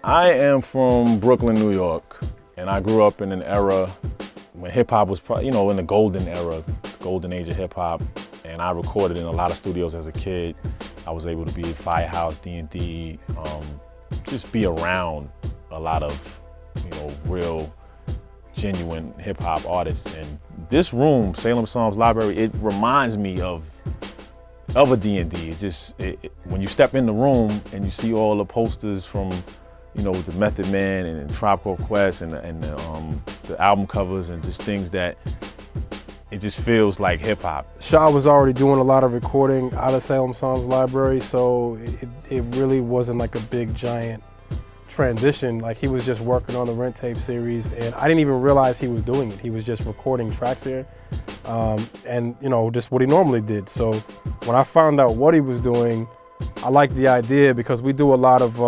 I am from Brooklyn, New York, and I grew up in an era when hip hop was, in the golden era, golden age of hip hop. And I recorded in a lot of studios as a kid. I was able to be at Firehouse, D&D, just be around a lot of, real, genuine hip hop artists. And this room, Salem Psalms Library, it reminds me of a D&D. When you step in the room and you see all the posters from, the Method Man and Tribe Called Quest and the album covers and just things that it just feels like hip hop. Sha was already doing a lot of recording out of Salem Psalms Library, so it really wasn't like a big giant transition. Like, he was just working on the RentTapeSeries, and I didn't even realize he was doing it. He was just recording tracks here, and just what he normally did. So when I found out what he was doing, I liked the idea because we do a lot of,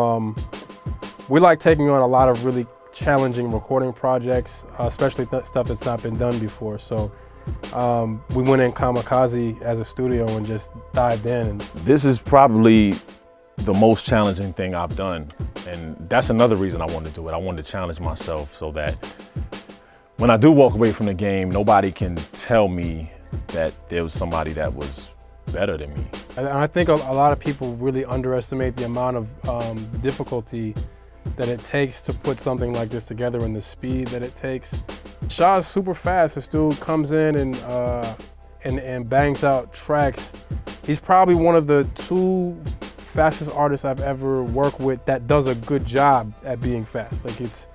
we like taking on a lot of really challenging recording projects, especially stuff that's not been done before. So we went in kamikaze as a studio and just dived in. And this is probably the most challenging thing I've done. And that's another reason I wanted to do it. I wanted to challenge myself so that when I do walk away from the game, nobody can tell me that there was somebody that was better than me. And I think a lot of people really underestimate the amount of difficulty that it takes to put something like this together and the speed that it takes. Sha's super fast. This dude comes in and bangs out tracks. He's probably one of the two fastest artists I've ever worked with that does a good job at being fast. Like, it's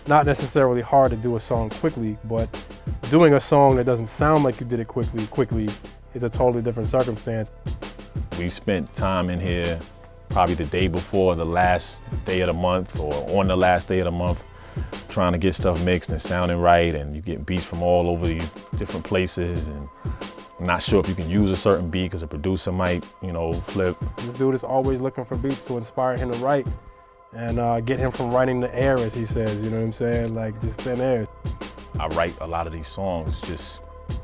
not necessarily hard to do a song quickly, but doing a song that doesn't sound like you did it quickly is a totally different circumstance. We spent time in here probably the day before the last day of the month or on the last day of the month, trying to get stuff mixed and sounding right, and you get beats from all over these different places, and I'm not sure if you can use a certain beat because a producer might, flip. This dude is always looking for beats to inspire him to write and get him from writing the air, as he says, you know what I'm saying? Like, just thin air. I write a lot of these songs just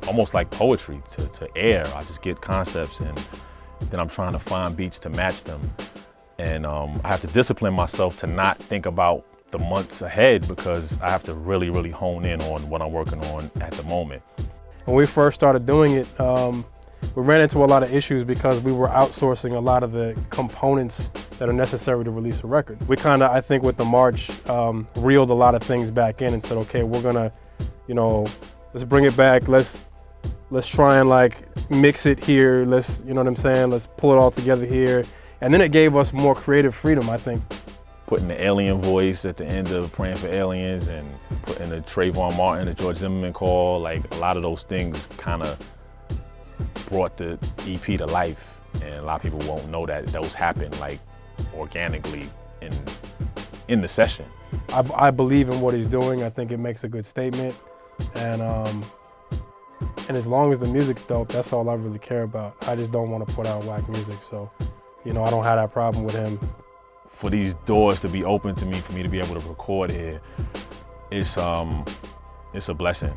almost like poetry to air. I just get concepts and then I'm trying to find beats to match them. And I have to discipline myself to not think about the months ahead because I have to really, really hone in on what I'm working on at the moment. When we first started doing it, we ran into a lot of issues because we were outsourcing a lot of the components that are necessary to release a record. We kind of, I think with the March, reeled a lot of things back in and said, okay, we're gonna, let's bring it back. Let's try and like mix it here. Let's, you know what I'm saying? Let's pull it all together here. And then it gave us more creative freedom, I think. Putting the alien voice at the end of Praying for Aliens and putting the Trayvon Martin, the George Zimmerman call, like a lot of those things kind of brought the EP to life. And a lot of people won't know that those happen like organically in the session. I believe in what he's doing. I think it makes a good statement. And as long as the music's dope, that's all I really care about. I just don't want to put out whack music. So, I don't have that problem with him. For these doors to be open to me, for me to be able to record here, it's a blessing.